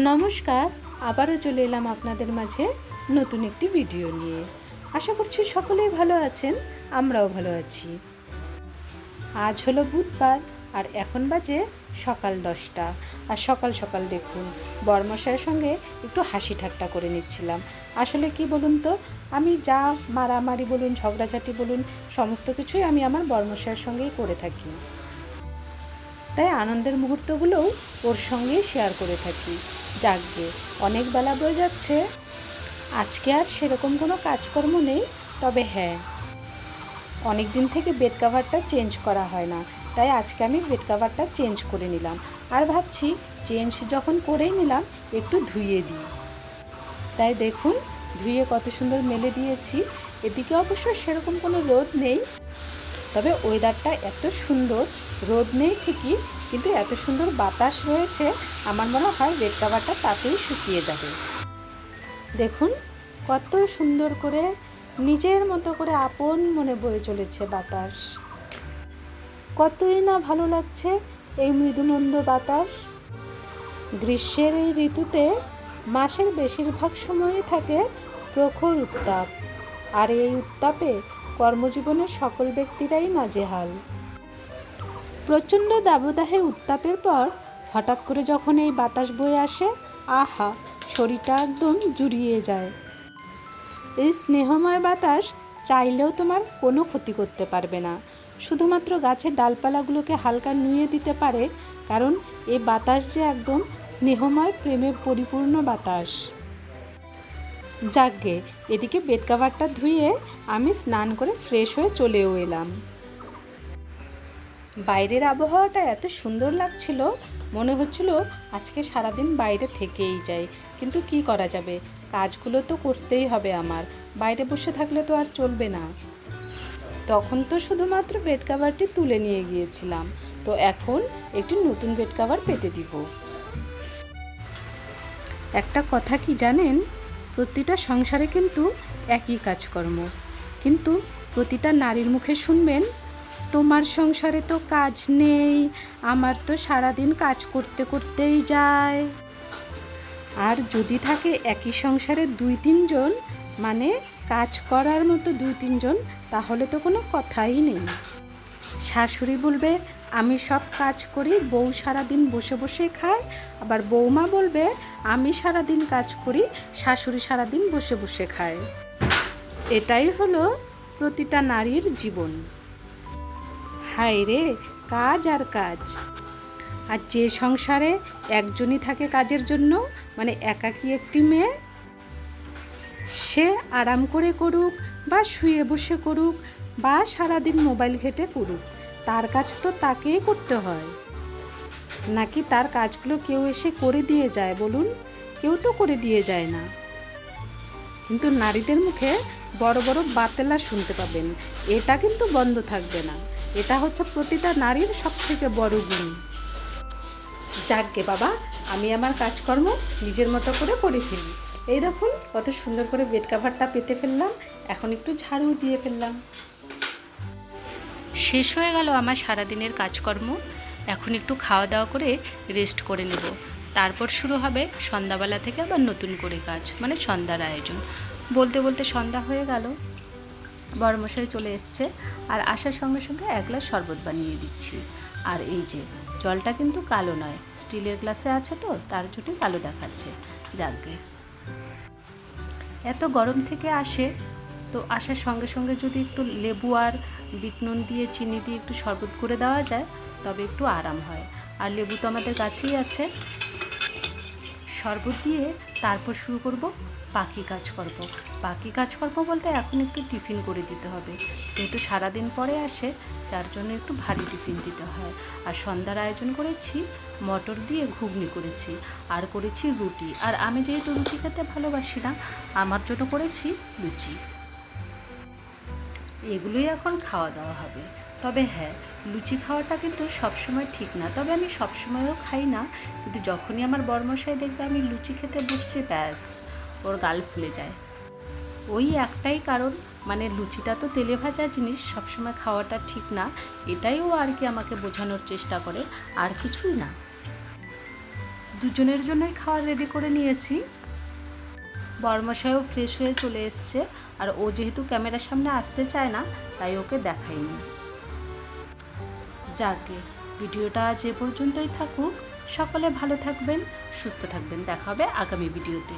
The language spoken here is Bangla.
নমস্কার, আবারও চলে এলাম আপনাদের মাঝে নতুন একটি ভিডিও নিয়ে। আশা করছি সকলেই ভালো আছেন, আমরাও ভালো আছি। আজ হলো বুধবার আর এখন বাজে সকাল 10টা। আর সকাল সকাল দেখুন বরমশাইয়ের সঙ্গে একটু হাসি ঠাট্টা করে নিচ্ছিলাম। আসলে কি বলুন তো, আমি যা মারামারি বলুন, ঝগড়াঝাটি বলুন, সমস্ত কিছুই আমি আমার বরমশাইয়ের সঙ্গেই করে থাকি। তাই আনন্দের মুহূর্তগুলোও ওর সঙ্গেই শেয়ার করে থাকি। যাকগে, অনেক বেলা বয়ে যাচ্ছে, আজকে আর সেরকম কোনো কাজকর্ম নেই। তবে হ্যাঁ, অনেক দিন থেকে বেড কাভারটা চেঞ্জ করা হয় না, তাই আজকে আমি বেড কাভারটা চেঞ্জ করে নিলাম। আর ভাবছি চেঞ্জ যখন করেই নিলাম একটু ধুইয়ে দিই। তাই দেখুন ধুয়ে কত সুন্দর মেলে দিয়েছি। এদিকে অবশ্য সেরকম কোনো রোদ নেই, তবে ওয়েদারটা এত সুন্দর, রোদ নেই ঠিকই, কিন্তু এত সুন্দর বাতাস রয়েছে, আমার মনে হয় বেড কাভারটা তাতেই শুকিয়ে যাবে। দেখুন কত সুন্দর করে নিজের মতো করে আপন মনে বয়ে চলেছে বাতাস। কতই না ভালো লাগছে এই মৃদুমন্দ বাতাস। গ্রীষ্মের এই ঋতুতে মাসের বেশিরভাগ সময়ই থাকে প্রখর উত্তাপ, আর এই উত্তাপে কর্মজীবনের সকল ব্যক্তিরাই নাজেহাল। প্রচণ্ড দাবদাহে উত্তাপের পর হঠাৎ করে যখন এই বাতাস বয়ে আসে, আহা, শরীরটা একদম জুড়িয়ে যায়। এই স্নেহময় বাতাস চাইলেও তোমার কোনো ক্ষতি করতে পারবে না, শুধুমাত্র গাছের ডালপালাগুলোকে হালকা নুয়ে দিতে পারে, কারণ এই বাতাস যে একদম স্নেহময় প্রেমে পরিপূর্ণ বাতাস। যাকগে, এদিকে বেড কাভারটা ধুয়ে আমি স্নান করে ফ্রেশ হয়ে চলেও এলাম। বাইরের আবহাওয়াটা এত সুন্দর লাগছিল, মনে হচ্ছিল আজকে সারাদিন বাইরে থেকেই যাই, কিন্তু কি করা যাবে, কাজগুলো তো করতেই হবে আমার, বাইরে বসে থাকলে তো আর চলবে না। তখন তো শুধুমাত্র বেড কাভারটি তুলে নিয়ে গিয়েছিলাম, তো এখন একটি নতুন বেড কাভার পেতে দিব। একটা কথা কি জানেন, প্রতিটা সংসারে কিন্তু একই কাজকর্ম, কিন্তু প্রতিটা নারীর মুখে শুনবেন, তোমার সংসারে তো কাজ নেই, আমার তো সারাদিন কাজ করতে করতেই যায়। আর যদি থাকে একই সংসারে 2-3 জন, মানে কাজ করার মতো 2-3 জন, তাহলে তো কোনো কথাই নেই। শাশুড়ি বলবে আমি সব কাজ করি, বউ সারাদিন বসে বসে খায়, আবার বৌমা বলবে আমি সারাদিন কাজ করি, শাশুড়ি সারাদিন বসে বসে খায়। এটাই হলো প্রতিটা নারীর জীবন। হায় রে, কাজ আর কাজ। আর যে সংসারে একজনই থাকে কাজের জন্য, মানে একাকী একটি মেয়ে, সে আরাম করে করুক বা শুয়ে বসে করুক বা সারাদিন মোবাইল ঘেঁটে করুক, তার কাজ তো তাকেই করতে হয়। নাকি তার কাজগুলো কেউ এসে করে দিয়ে যায় বলুন? কেউ তো করে দিয়ে যায় না। কিন্তু নারীদের মুখে বড় বড় বাতেলা শুনতে পাবেন, এটা কিন্তু বন্ধ থাকবে না। এটা হচ্ছে প্রতিটা নারীর সবথেকে বড় গুণ। যাকগে বাবা, আমি আমার কাজকর্ম নিজের মতো করে করে ফেলি। এই দেখুন কত সুন্দর করে বেড কাভারটা পেতে ফেললাম, এখন একটু ঝাড়ু দিয়ে ফেললাম। শেষ হয়ে গেল আমার সারাদিনের কাজকর্ম। এখন একটু খাওয়া দাওয়া করে রেস্ট করে নেব, তারপর শুরু হবে সন্ধ্যাবেলা থেকে আবার নতুন করে কাজ, মানে সন্ধ্যার আয়োজন। বলতে বলতে সন্ধ্যা হয়ে গেল, বড়মশাই চলে এসছে, আর আসার সঙ্গে সঙ্গে 1 গ্লাস শরবত বানিয়ে দিচ্ছি। আর এই যে জলটা কিন্তু কালো নয়, স্টিলের গ্লাসে আছে, তো তার জন্য কালো দেখাচ্ছে। যাকগে, এত গরম থেকে আসে, তো আসার সঙ্গে সঙ্গে যদি একটু লেবু আর বিট নুন দিয়ে চিনি দিয়ে একটু শরবত করে দেওয়া যায়, তবে একটু আরাম হয়। আর লেবু তো আমাদের কাছেই আছে। শরবত দিয়ে তারপর শুরু করব বাকি কাজকর্ম বলতে এখন একটু টিফিন করে দিতে হবে, যেহেতু সারাদিন পরে আসে, যার জন্য একটু ভারী টিফিন দিতে হয়। আর সন্ধ্যার আয়োজন করেছি মটর দিয়ে ঘুগনি করেছি, আর করেছি রুটি। আর আমি যেহেতু রুটি খেতে ভালোবাসি না, আমার জন্য করেছি লুচি। এগুলোই এখন খাওয়া দাওয়া হবে। তবে হ্যাঁ, লুচি খাওয়াটা কিন্তু সবসময় ঠিক না, তবে আমি সবসময়ও খাই না, কিন্তু যখনই আমার বড়মশাই দেখবে আমি লুচি খেতে বসছি, ব্যাস ওর গাল ফুলে যায়। ওই একটাই কারণ, মানে লুচিটা তো তেলে ভাজা জিনিস, সবসময় খাওয়াটা ঠিক না, এটাই ও আর কি আমাকে বোঝানোর চেষ্টা করে, আর কিছুই না। দুজনের জন্যই খাবার রেডি করে নিয়েছি। বড়মশাইও ফ্রেশ হয়ে চলে এসছে, আর ও যেহেতু ক্যামেরার সামনে আসতে চায় না তাই ওকে দেখাইনি। যাকে ভিডিওটা আজ এ পর্যন্তই থাকুক। সকলে ভালো থাকবেন, সুস্থ থাকবেন। দেখা হবে আগামী ভিডিওতে।